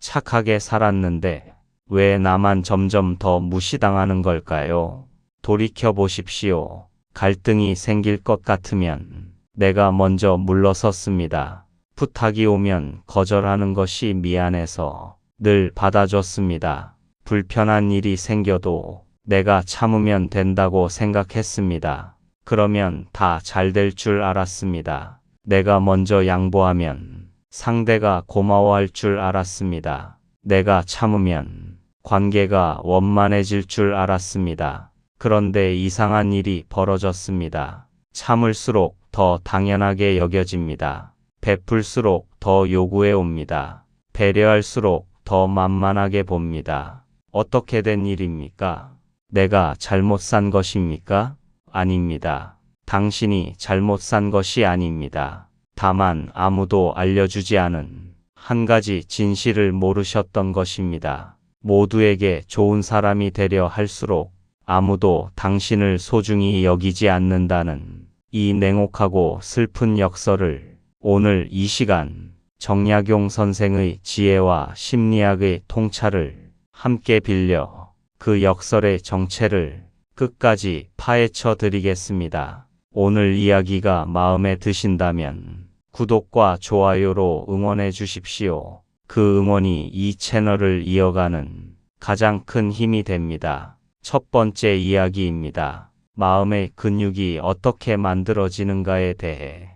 착하게 살았는데 왜 나만 점점 더 무시당하는 걸까요? 돌이켜 보십시오. 갈등이 생길 것 같으면 내가 먼저 물러섰습니다. 부탁이 오면 거절하는 것이 미안해서 늘 받아줬습니다. 불편한 일이 생겨도 내가 참으면 된다고 생각했습니다. 그러면 다 잘 될 줄 알았습니다. 내가 먼저 양보하면 상대가 고마워할 줄 알았습니다. 내가 참으면 관계가 원만해질 줄 알았습니다. 그런데 이상한 일이 벌어졌습니다. 참을수록 더 당연하게 여겨집니다. 베풀수록 더 요구해 옵니다. 배려할수록 더 만만하게 봅니다. 어떻게 된 일입니까? 내가 잘못 산 것입니까? 아닙니다. 당신이 잘못 산 것이 아닙니다. 다만 아무도 알려주지 않은 한 가지 진실을 모르셨던 것입니다. 모두에게 좋은 사람이 되려 할수록 아무도 당신을 소중히 여기지 않는다는 이 냉혹하고 슬픈 역설을 오늘 이 시간 정약용 선생의 지혜와 심리학의 통찰을 함께 빌려 그 역설의 정체를 끝까지 파헤쳐 드리겠습니다. 오늘 이야기가 마음에 드신다면 구독과 좋아요로 응원해 주십시오. 그 응원이 이 채널을 이어가는 가장 큰 힘이 됩니다. 첫 번째 이야기입니다. 마음의 근육이 어떻게 만들어지는가에 대해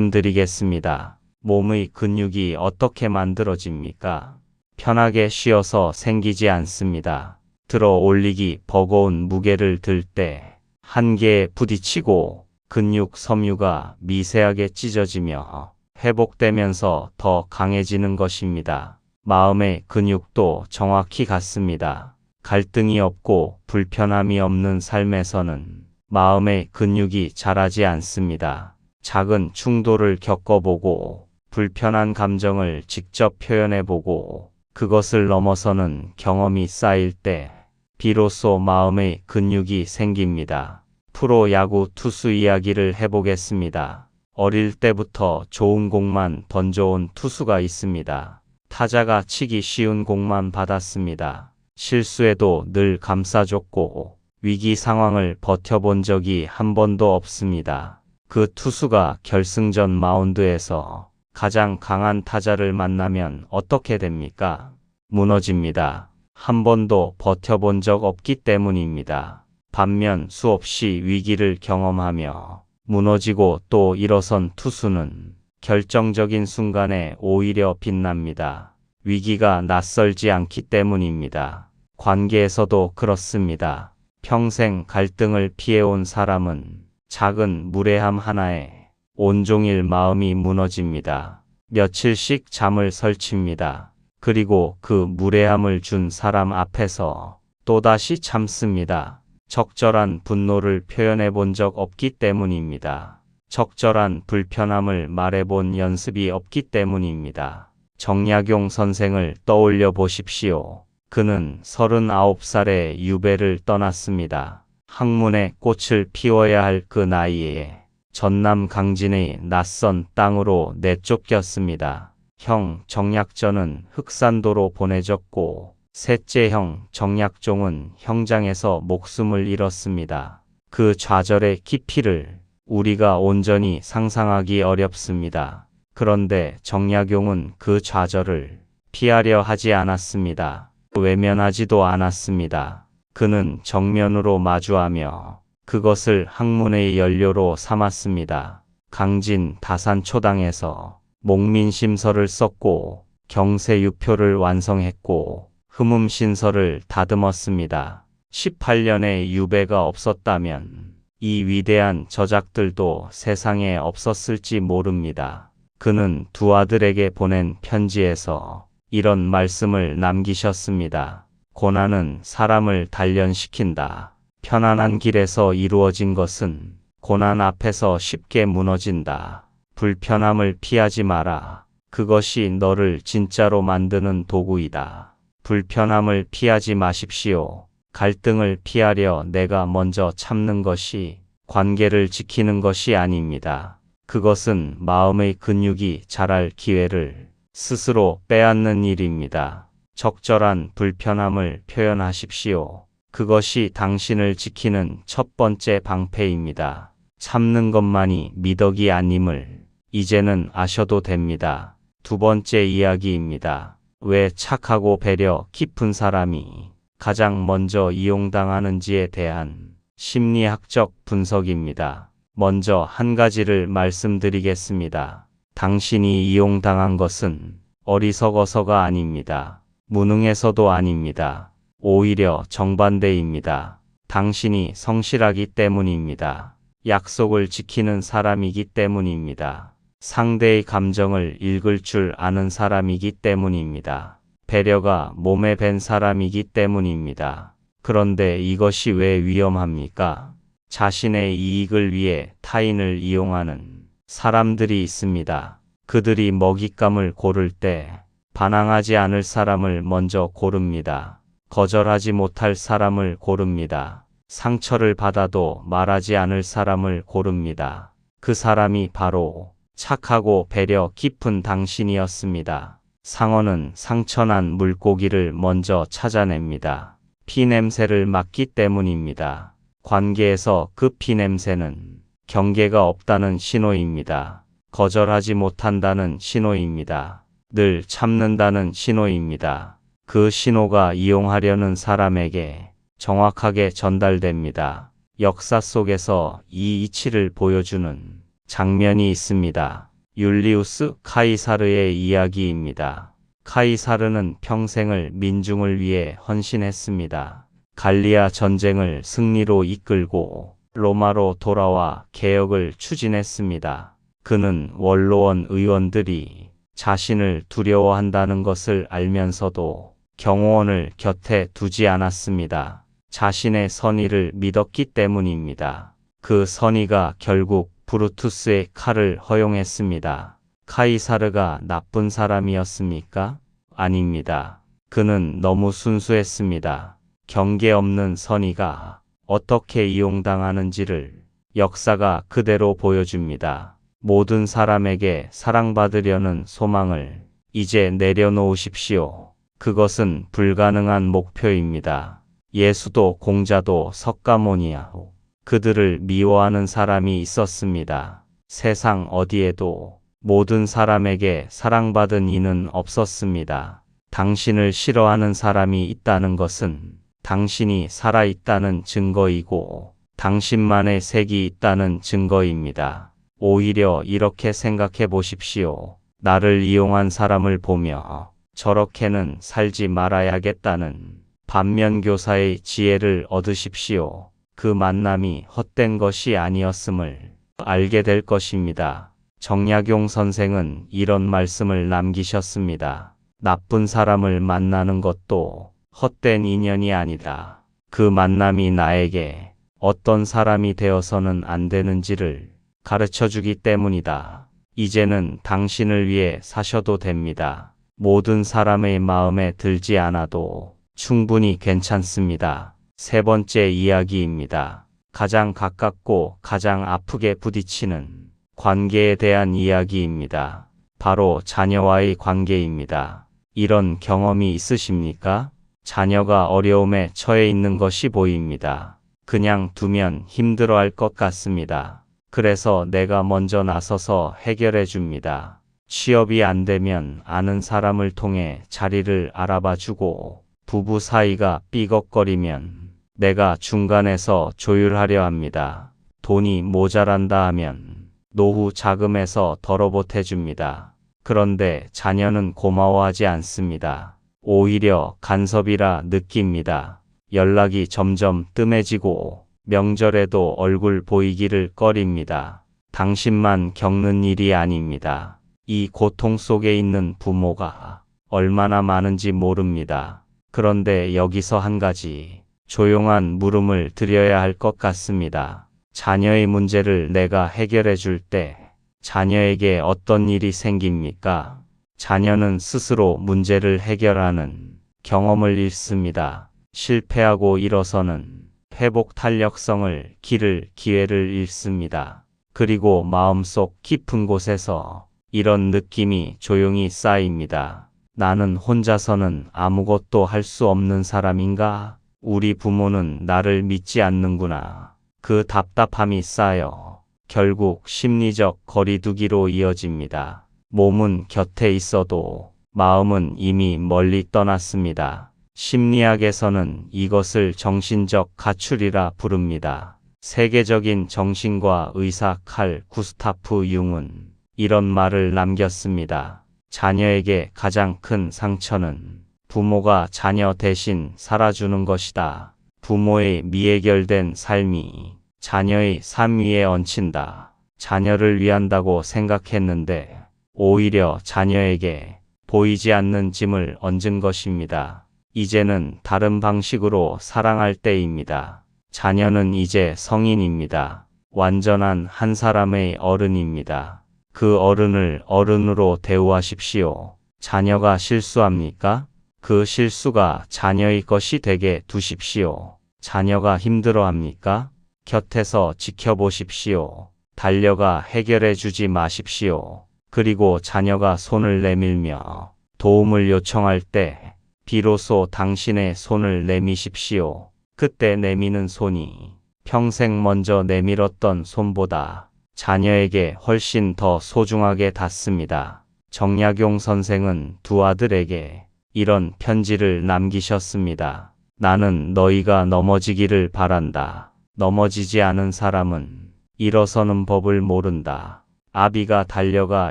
말씀드리겠습니다. 몸의 근육이 어떻게 만들어집니까? 편하게 쉬어서 생기지 않습니다. 들어 올리기 버거운 무게를 들 때 한계에 부딪히고 근육 섬유가 미세하게 찢어지며 회복되면서 더 강해지는 것입니다. 마음의 근육도 정확히 같습니다. 갈등이 없고 불편함이 없는 삶에서는 마음의 근육이 자라지 않습니다. 작은 충돌을 겪어보고 불편한 감정을 직접 표현해보고 그것을 넘어서는 경험이 쌓일 때 비로소 마음의 근육이 생깁니다. 프로야구 투수 이야기를 해보겠습니다. 어릴 때부터 좋은 공만 던져온 투수가 있습니다. 타자가 치기 쉬운 공만 받았습니다. 실수해도 늘 감싸줬고 위기 상황을 버텨본 적이 한 번도 없습니다. 그 투수가 결승전 마운드에서 가장 강한 타자를 만나면 어떻게 됩니까? 무너집니다. 한 번도 버텨본 적 없기 때문입니다. 반면 수없이 위기를 경험하며 무너지고 또 일어선 투수는 결정적인 순간에 오히려 빛납니다. 위기가 낯설지 않기 때문입니다. 관계에서도 그렇습니다. 평생 갈등을 피해온 사람은 작은 무례함 하나에 온종일 마음이 무너집니다. 며칠씩 잠을 설칩니다. 그리고 그 무례함을 준 사람 앞에서 또다시 참습니다. 적절한 분노를 표현해 본 적 없기 때문입니다. 적절한 불편함을 말해본 연습이 없기 때문입니다. 정약용 선생을 떠올려 보십시오. 그는 39살에 유배를 떠났습니다. 학문의 꽃을 피워야 할 그 나이에 전남 강진의 낯선 땅으로 내쫓겼습니다. 형 정약전은 흑산도로 보내졌고 셋째 형 정약종은 형장에서 목숨을 잃었습니다. 그 좌절의 깊이를 우리가 온전히 상상하기 어렵습니다. 그런데 정약용은 그 좌절을 피하려 하지 않았습니다. 외면하지도 않았습니다. 그는 정면으로 마주하며 그것을 학문의 연료로 삼았습니다. 강진 다산초당에서 목민심서를 썼고 경세유표를 완성했고 흠음신서를 다듬었습니다. 18년의 유배가 없었다면 이 위대한 저작들도 세상에 없었을지 모릅니다. 그는 두 아들에게 보낸 편지에서 이런 말씀을 남기셨습니다. 고난은 사람을 단련시킨다. 편안한 길에서 이루어진 것은 고난 앞에서 쉽게 무너진다. 불편함을 피하지 마라. 그것이 너를 진짜로 만드는 도구이다. 불편함을 피하지 마십시오. 갈등을 피하려 내가 먼저 참는 것이 관계를 지키는 것이 아닙니다. 그것은 마음의 근육이 자랄 기회를 스스로 빼앗는 일입니다. 적절한 불편함을 표현하십시오. 그것이 당신을 지키는 첫 번째 방패입니다. 참는 것만이 미덕이 아님을 이제는 아셔도 됩니다. 두 번째 이야기입니다. 왜 착하고 배려 깊은 사람이 가장 먼저 이용당하는지에 대한 심리학적 분석입니다. 먼저 한 가지를 말씀드리겠습니다. 당신이 이용당한 것은 어리석어서가 아닙니다. 무능해서도 아닙니다. 오히려 정반대입니다. 당신이 성실하기 때문입니다. 약속을 지키는 사람이기 때문입니다. 상대의 감정을 읽을 줄 아는 사람이기 때문입니다. 배려가 몸에 밴 사람이기 때문입니다. 그런데 이것이 왜 위험합니까? 자신의 이익을 위해 타인을 이용하는 사람들이 있습니다. 그들이 먹잇감을 고를 때 반항하지 않을 사람을 먼저 고릅니다. 거절하지 못할 사람을 고릅니다. 상처를 받아도 말하지 않을 사람을 고릅니다. 그 사람이 바로 착하고 배려 깊은 당신이었습니다. 상어는 상처난 물고기를 먼저 찾아냅니다. 피냄새를 맡기 때문입니다. 관계에서 그 피냄새는 경계가 없다는 신호입니다. 거절하지 못한다는 신호입니다. 늘 참는다는 신호입니다. 그 신호가 이용하려는 사람에게 정확하게 전달됩니다. 역사 속에서 이 이치를 보여주는 장면이 있습니다. 율리우스 카이사르의 이야기입니다. 카이사르는 평생을 민중을 위해 헌신했습니다. 갈리아 전쟁을 승리로 이끌고 로마로 돌아와 개혁을 추진했습니다. 그는 원로원 의원들이 자신을 두려워한다는 것을 알면서도 경호원을 곁에 두지 않았습니다. 자신의 선의를 믿었기 때문입니다. 그 선의가 결국 브루투스의 칼을 허용했습니다. 카이사르가 나쁜 사람이었습니까? 아닙니다. 그는 너무 순수했습니다. 경계 없는 선의가 어떻게 이용당하는지를 역사가 그대로 보여줍니다. 모든 사람에게 사랑받으려는 소망을 이제 내려놓으십시오. 그것은 불가능한 목표입니다. 예수도 공자도 석가모니아도 그들을 미워하는 사람이 있었습니다. 세상 어디에도 모든 사람에게 사랑받은 이는 없었습니다. 당신을 싫어하는 사람이 있다는 것은 당신이 살아있다는 증거이고 당신만의 색이 있다는 증거입니다. 오히려 이렇게 생각해 보십시오. 나를 이용한 사람을 보며 저렇게는 살지 말아야겠다는 반면교사의 지혜를 얻으십시오. 그 만남이 헛된 것이 아니었음을 알게 될 것입니다. 정약용 선생은 이런 말씀을 남기셨습니다. 나쁜 사람을 만나는 것도 헛된 인연이 아니다. 그 만남이 나에게 어떤 사람이 되어서는 안 되는지를 가르쳐주기 때문이다. 이제는 당신을 위해 사셔도 됩니다. 모든 사람의 마음에 들지 않아도 충분히 괜찮습니다. 세 번째 이야기입니다. 가장 가깝고 가장 아프게 부딪히는 관계에 대한 이야기입니다. 바로 자녀와의 관계입니다. 이런 경험이 있으십니까? 자녀가 어려움에 처해 있는 것이 보입니다. 그냥 두면 힘들어할 것 같습니다. 그래서 내가 먼저 나서서 해결해 줍니다. 취업이 안 되면 아는 사람을 통해 자리를 알아봐 주고 부부 사이가 삐걱거리면 내가 중간에서 조율하려 합니다. 돈이 모자란다 하면 노후 자금에서 덜어보태 줍니다. 그런데 자녀는 고마워하지 않습니다. 오히려 간섭이라 느낍니다. 연락이 점점 뜸해지고 명절에도 얼굴 보이기를 꺼립니다. 당신만 겪는 일이 아닙니다. 이 고통 속에 있는 부모가 얼마나 많은지 모릅니다. 그런데 여기서 한 가지 조용한 물음을 드려야 할 것 같습니다. 자녀의 문제를 내가 해결해 줄 때 자녀에게 어떤 일이 생깁니까? 자녀는 스스로 문제를 해결하는 경험을 잃습니다. 실패하고 일어서는 회복 탄력성을 기회를 잃습니다. 그리고 마음속 깊은 곳에서 이런 느낌이 조용히 쌓입니다. 나는 혼자서는 아무것도 할 수 없는 사람인가? 우리 부모는 나를 믿지 않는구나. 그 답답함이 쌓여 결국 심리적 거리두기로 이어집니다. 몸은 곁에 있어도 마음은 이미 멀리 떠났습니다. 심리학에서는 이것을 정신적 가출이라 부릅니다. 세계적인 정신과 의사 칼 구스타프 융은 이런 말을 남겼습니다. 자녀에게 가장 큰 상처는 부모가 자녀 대신 살아주는 것이다. 부모의 미해결된 삶이 자녀의 삶 위에 얹힌다. 자녀를 위한다고 생각했는데 오히려 자녀에게 보이지 않는 짐을 얹은 것입니다. 이제는 다른 방식으로 사랑할 때입니다. 자녀는 이제 성인입니다. 완전한 한 사람의 어른입니다. 그 어른을 어른으로 대우하십시오. 자녀가 실수합니까? 그 실수가 자녀의 것이 되게 두십시오. 자녀가 힘들어합니까? 곁에서 지켜보십시오. 달려가 해결해 주지 마십시오. 그리고 자녀가 손을 내밀며 도움을 요청할 때 비로소 당신의 손을 내미십시오. 그때 내미는 손이 평생 먼저 내밀었던 손보다 자녀에게 훨씬 더 소중하게 닿습니다. 정약용 선생은 두 아들에게 이런 편지를 남기셨습니다. 나는 너희가 넘어지기를 바란다. 넘어지지 않은 사람은 일어서는 법을 모른다. 아비가 달려가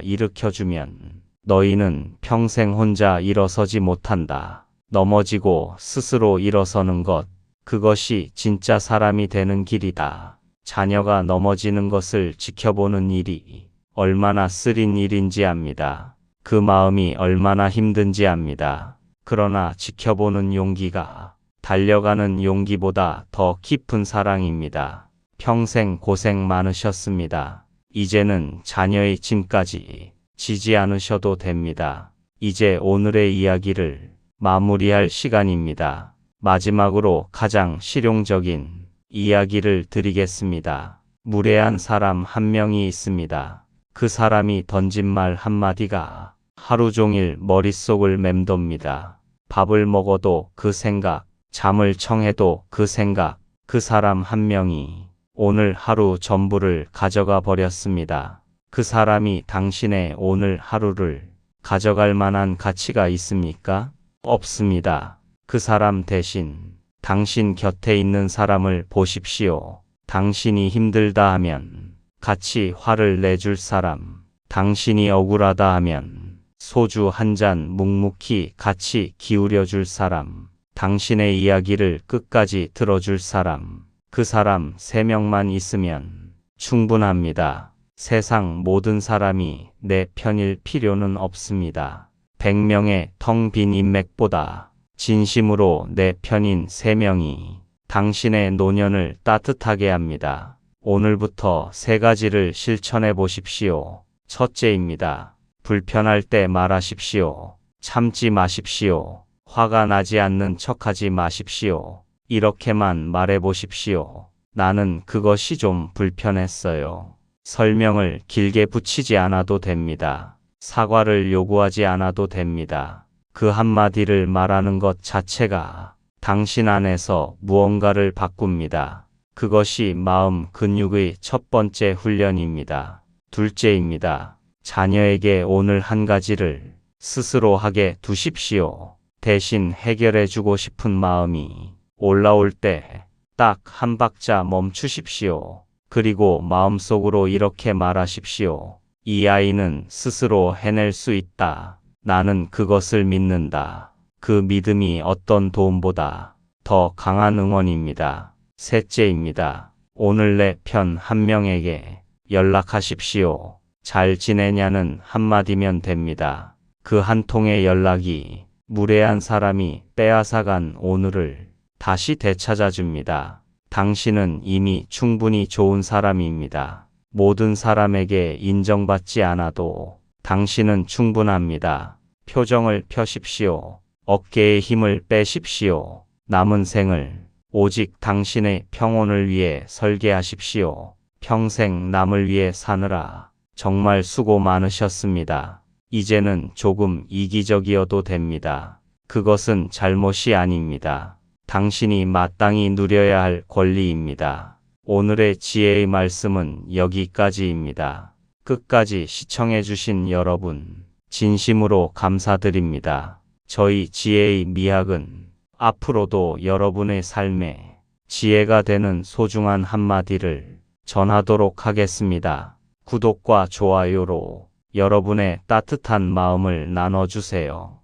일으켜주면 너희는 평생 혼자 일어서지 못한다. 넘어지고 스스로 일어서는 것, 그것이 진짜 사람이 되는 길이다. 자녀가 넘어지는 것을 지켜보는 일이 얼마나 쓰린 일인지 압니다. 그 마음이 얼마나 힘든지 압니다. 그러나 지켜보는 용기가 달려가는 용기보다 더 깊은 사랑입니다. 평생 고생 많으셨습니다. 이제는 자녀의 짐까지 지지 않으셔도 됩니다. 이제 오늘의 이야기를 마무리할 시간입니다. 마지막으로 가장 실용적인 이야기를 드리겠습니다. 무례한 사람 한 명이 있습니다. 그 사람이 던진 말 한마디가 하루 종일 머릿속을 맴돕니다. 밥을 먹어도 그 생각, 잠을 청해도 그 생각, 그 사람 한 명이 오늘 하루 전부를 가져가 버렸습니다. 그 사람이 당신의 오늘 하루를 가져갈 만한 가치가 있습니까? 없습니다. 그 사람 대신 당신 곁에 있는 사람을 보십시오. 당신이 힘들다 하면 같이 화를 내줄 사람, 당신이 억울하다 하면 소주 한 잔 묵묵히 같이 기울여 줄 사람, 당신의 이야기를 끝까지 들어줄 사람, 그 사람 3명만 있으면 충분합니다. 세상 모든 사람이 내 편일 필요는 없습니다. 100명의 텅 빈 인맥보다 진심으로 내 편인 3명이 당신의 노년을 따뜻하게 합니다. 오늘부터 3가지를 실천해 보십시오. 첫째입니다. 불편할 때 말하십시오. 참지 마십시오. 화가 나지 않는 척하지 마십시오. 이렇게만 말해 보십시오. 나는 그것이 좀 불편했어요. 설명을 길게 붙이지 않아도 됩니다. 사과를 요구하지 않아도 됩니다. 그 한마디를 말하는 것 자체가 당신 안에서 무언가를 바꿉니다. 그것이 마음 근육의 첫 번째 훈련입니다. 둘째입니다. 자녀에게 오늘 한 가지를 스스로 하게 두십시오. 대신 해결해 주고 싶은 마음이 올라올 때 딱 한 박자 멈추십시오. 그리고 마음속으로 이렇게 말하십시오. 이 아이는 스스로 해낼 수 있다. 나는 그것을 믿는다. 그 믿음이 어떤 도움보다 더 강한 응원입니다. 셋째입니다. 오늘 내 편 한 명에게 연락하십시오. 잘 지내냐는 한마디면 됩니다. 그 한 통의 연락이 무례한 사람이 빼앗아간 오늘을 다시 되찾아줍니다. 당신은 이미 충분히 좋은 사람입니다. 모든 사람에게 인정받지 않아도 당신은 충분합니다. 표정을 펴십시오. 어깨에 힘을 빼십시오. 남은 생을 오직 당신의 평온을 위해 설계하십시오. 평생 남을 위해 사느라 정말 수고 많으셨습니다. 이제는 조금 이기적이어도 됩니다. 그것은 잘못이 아닙니다. 당신이 마땅히 누려야 할 권리입니다. 오늘의 지혜의 말씀은 여기까지입니다. 끝까지 시청해주신 여러분, 진심으로 감사드립니다. 저희 지혜의 미학은 앞으로도 여러분의 삶에 지혜가 되는 소중한 한마디를 전하도록 하겠습니다. 구독과 좋아요로 여러분의 따뜻한 마음을 나눠주세요.